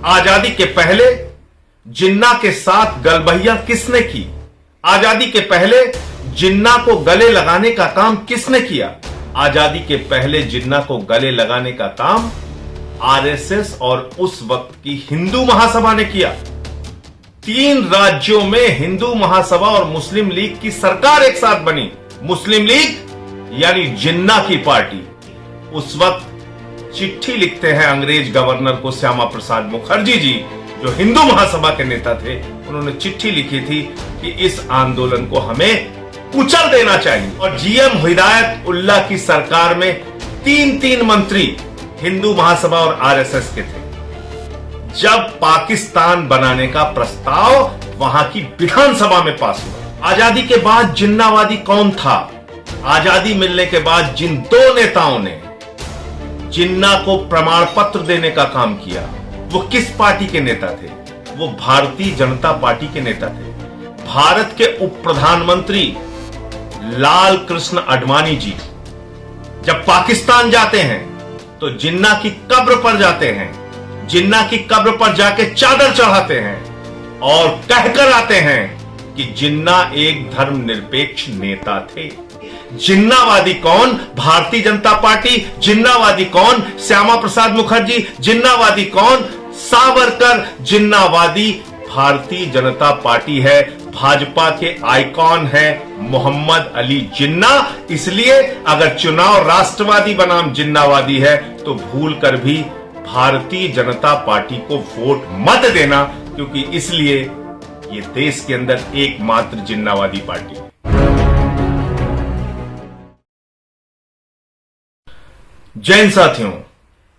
आजादी के पहले जिन्ना के साथ गलबहियां किसने की? आजादी के पहले जिन्ना को गले लगाने का काम किसने किया? आजादी के पहले जिन्ना को गले लगाने का काम आरएसएस और उस वक्त की हिंदू महासभा ने किया। 3 राज्यों में हिंदू महासभा और मुस्लिम लीग की सरकार एक साथ बनी। मुस्लिम लीग यानी जिन्ना की पार्टी उस वक्त चिट्ठी लिखते हैं अंग्रेज गवर्नर को, श्यामा प्रसाद मुखर्जी जी जो हिंदू महासभा के नेता थे, उन्होंने चिट्ठी लिखी थी कि इस आंदोलन को हमें कुचल देना चाहिए। और जीएम हिदायत उल्ला की सरकार में 3 मंत्री हिंदू महासभा और आरएसएस के थे। जब पाकिस्तान बनाने का प्रस्ताव वहां की विधानसभा में पास हुआ। आजादी के बाद जिन्नावादी कौन था? आजादी मिलने के बाद जिन 2 नेताओं ने जिन्ना को प्रमाण पत्र देने का काम किया, वो किस पार्टी के नेता थे? वो भारतीय जनता पार्टी के नेता थे। भारत के उप प्रधानमंत्री लाल कृष्ण आडवाणी जी जब पाकिस्तान जाते हैं तो जिन्ना की कब्र पर जाते हैं, जिन्ना की कब्र पर जाके चादर चढ़ाते हैं और कहकर आते हैं कि जिन्ना एक धर्मनिरपेक्ष नेता थे। जिन्नावादी कौन? भारतीय जनता पार्टी। जिन्नावादी कौन? श्यामा प्रसाद मुखर्जी। जिन्नावादी कौन? सावरकर। जिन्नावादी भारतीय जनता पार्टी है। भाजपा के आइकॉन है मोहम्मद अली जिन्ना। इसलिए अगर चुनाव राष्ट्रवादी बनाम जिन्नावादी है तो भूल कर भी भारतीय जनता पार्टी को वोट मत देना, क्योंकि इसलिए ये देश के अंदर एकमात्र जिन्नावादी पार्टी है। जय हिंद साथियों,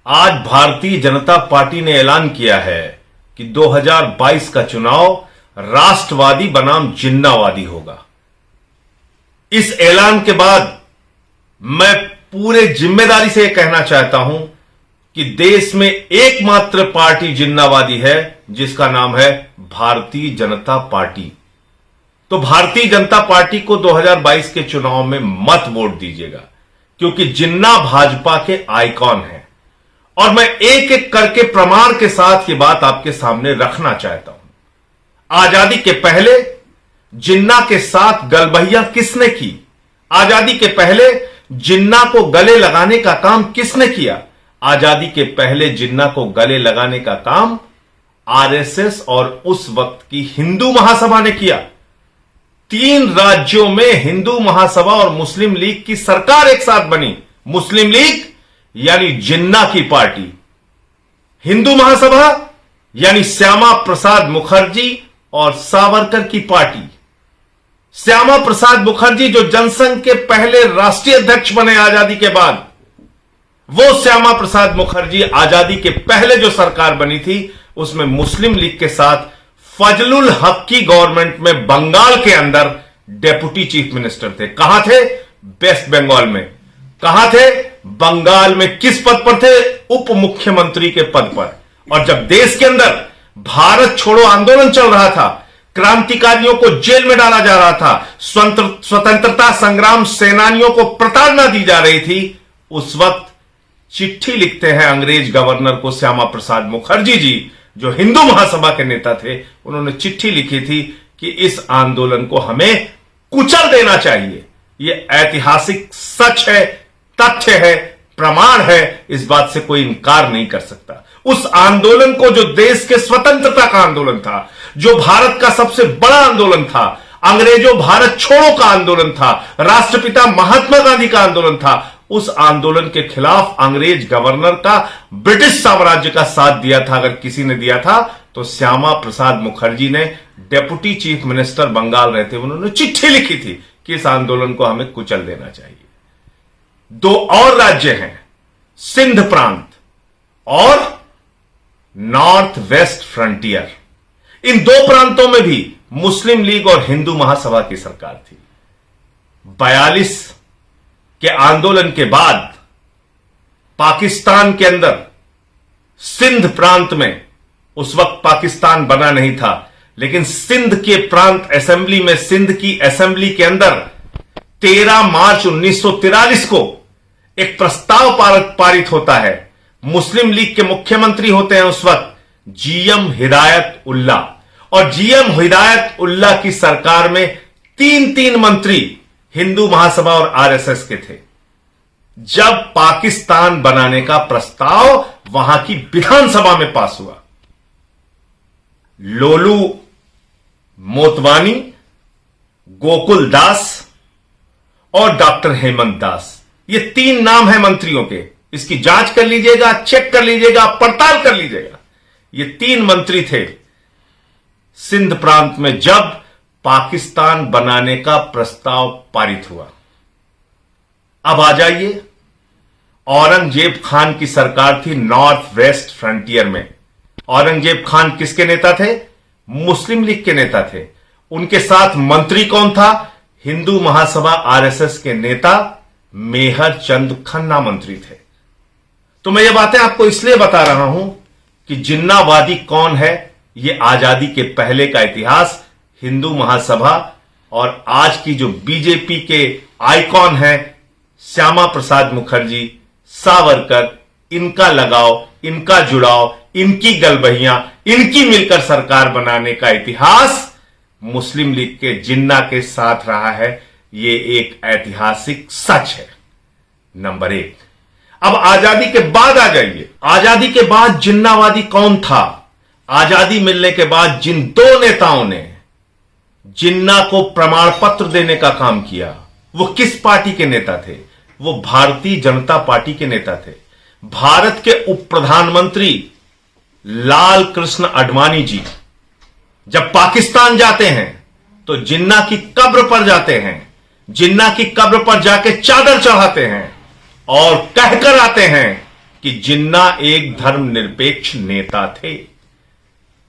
आज भारतीय जनता पार्टी ने ऐलान किया है कि 2022 का चुनाव राष्ट्रवादी बनाम जिन्नावादी होगा। इस ऐलान के बाद मैं पूरे जिम्मेदारी से कहना चाहता हूं कि देश में एकमात्र पार्टी जिन्नावादी है जिसका नाम है भारतीय जनता पार्टी। तो भारतीय जनता पार्टी को 2022 के चुनाव में मत वोट दीजिएगा, क्योंकि जिन्ना भाजपा के आइकॉन है। और मैं एक एक करके प्रमाण के साथ ये बात आपके सामने रखना चाहता हूं। आजादी के पहले जिन्ना के साथ गलबहियां किसने की? आजादी के पहले जिन्ना को गले लगाने का काम किसने किया? आजादी के पहले जिन्ना को गले लगाने का काम आरएसएस और उस वक्त की हिंदू महासभा ने किया। 3 राज्यों में हिंदू महासभा और मुस्लिम लीग की सरकार एक साथ बनी। मुस्लिम लीग यानी जिन्ना की पार्टी, हिंदू महासभा यानी श्यामा प्रसाद मुखर्जी और सावरकर की पार्टी। श्यामा प्रसाद मुखर्जी जो जनसंघ के पहले राष्ट्रीय अध्यक्ष बने आजादी के बाद, वो श्यामा प्रसाद मुखर्जी आजादी के पहले जो सरकार बनी थी उसमें मुस्लिम लीग के साथ फजलुल हक की गवर्नमेंट में बंगाल के अंदर डेप्यूटी चीफ मिनिस्टर थे। कहां थे? वेस्ट बंगाल में। कहां थे? बंगाल में। किस पद पर थे? उप मुख्यमंत्री के पद पर। और जब देश के अंदर भारत छोड़ो आंदोलन चल रहा था, क्रांतिकारियों को जेल में डाला जा रहा था, स्वतंत्रता संग्राम सेनानियों को प्रताड़ना दी जा रही थी, उस वक्त चिट्ठी लिखते हैं अंग्रेज गवर्नर को, श्यामा प्रसाद मुखर्जी जी जो हिंदू महासभा के नेता थे, उन्होंने चिट्ठी लिखी थी कि इस आंदोलन को हमें कुचल देना चाहिए। यह ऐतिहासिक सच है, तथ्य है, प्रमाण है, इस बात से कोई इनकार नहीं कर सकता। उस आंदोलन को, जो देश के स्वतंत्रता का आंदोलन था, जो भारत का सबसे बड़ा आंदोलन था, अंग्रेजों भारत छोड़ो का आंदोलन था, राष्ट्रपिता महात्मा गांधी का आंदोलन था, उस आंदोलन के खिलाफ अंग्रेज गवर्नर का ब्रिटिश साम्राज्य का साथ दिया था। अगर किसी ने दिया था तो श्यामा प्रसाद मुखर्जी ने, डेप्यूटी चीफ मिनिस्टर बंगाल रहते, उन्होंने चिट्ठी लिखी थी कि इस आंदोलन को हमें कुचल देना चाहिए। 2 और राज्य हैं, सिंध प्रांत और नॉर्थ वेस्ट फ्रंटियर। इन 2 प्रांतों में भी मुस्लिम लीग और हिंदू महासभा की सरकार थी। 42 के आंदोलन के बाद पाकिस्तान के अंदर सिंध प्रांत में, उस वक्त पाकिस्तान बना नहीं था, लेकिन सिंध के प्रांत असेंबली में, सिंध की असेंबली के अंदर 13 मार्च 1943 को एक प्रस्ताव पारित होता है। मुस्लिम लीग के मुख्यमंत्री होते हैं उस वक्त जीएम हिदायत उल्ला। और जीएम हिदायत उल्ला की सरकार में तीन मंत्री हिंदू महासभा और आरएसएस के थे। जब पाकिस्तान बनाने का प्रस्ताव वहां की विधानसभा में पास हुआ, लोलू मोतवानी, गोकुल दास और डॉक्टर हेमंत दास, ये 3 नाम हैं मंत्रियों के। इसकी जांच कर लीजिएगा, चेक कर लीजिएगा, पड़ताल कर लीजिएगा। ये 3 मंत्री थे सिंध प्रांत में जब पाकिस्तान बनाने का प्रस्ताव पारित हुआ। अब आ जाइए, औरंगजेब खान की सरकार थी नॉर्थ वेस्ट फ्रंटियर में। औरंगजेब खान किसके नेता थे? मुस्लिम लीग के नेता थे। उनके साथ मंत्री कौन था? हिंदू महासभा आरएसएस के नेता मेहर चंद खन्ना मंत्री थे। तो मैं ये बातें आपको इसलिए बता रहा हूं कि जिन्नावादी कौन है, ये आजादी के पहले का इतिहास हिंदू महासभा और आज की जो बीजेपी के आइकॉन हैं श्यामा प्रसाद मुखर्जी, सावरकर, इनका लगाव, इनका जुड़ाव, इनकी गलबहियां, इनकी मिलकर सरकार बनाने का इतिहास मुस्लिम लीग के जिन्ना के साथ रहा है। ये एक ऐतिहासिक सच है। नंबर 1। अब आजादी के बाद आ जाइए। आजादी के बाद जिन्नावादी कौन था? आजादी मिलने के बाद जिन 2 नेताओं ने जिन्ना को प्रमाण पत्र देने का काम किया, वो किस पार्टी के नेता थे? वो भारतीय जनता पार्टी के नेता थे। भारत के उप प्रधानमंत्री लाल कृष्ण आडवाणी जी जब पाकिस्तान जाते हैं तो जिन्ना की कब्र पर जाते हैं। जिन्ना की कब्र पर जाके चादर चढ़ाते हैं और कहकर आते हैं कि जिन्ना एक धर्मनिरपेक्ष नेता थे।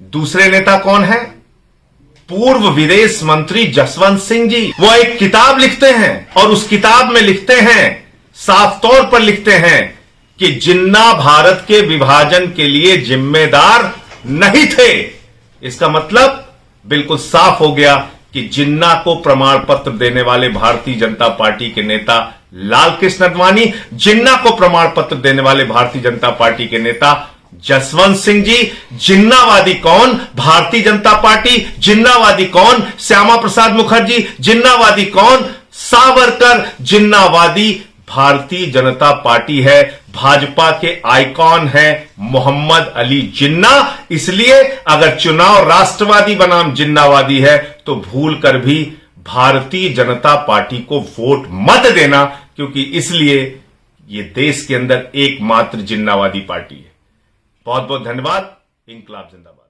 दूसरे नेता कौन है? पूर्व विदेश मंत्री जसवंत सिंह जी। वो एक किताब लिखते हैं और उस किताब में लिखते हैं, साफ तौर पर लिखते हैं कि जिन्ना भारत के विभाजन के लिए जिम्मेदार नहीं थे। इसका मतलब बिल्कुल साफ हो गया कि जिन्ना को प्रमाण पत्र देने वाले भारतीय जनता पार्टी के नेता लाल कृष्ण आडवाणी, जिन्ना को प्रमाण पत्र देने वाले भारतीय जनता पार्टी के नेता जसवंत सिंह जी। जिन्नावादी कौन? भारतीय जनता पार्टी। जिन्नावादी कौन? श्यामा प्रसाद मुखर्जी। जिन्नावादी कौन? सावरकर। जिन्नावादी भारतीय जनता पार्टी है। भाजपा के आइकॉन है मोहम्मद अली जिन्ना। इसलिए अगर चुनाव राष्ट्रवादी बनाम जिन्नावादी है तो भूल कर भी भारतीय जनता पार्टी को वोट मत देना, क्योंकि इसलिए ये देश के अंदर एकमात्र जिन्नावादी पार्टी है। बहुत बहुत धन्यवाद। इंकलाब जिंदाबाद।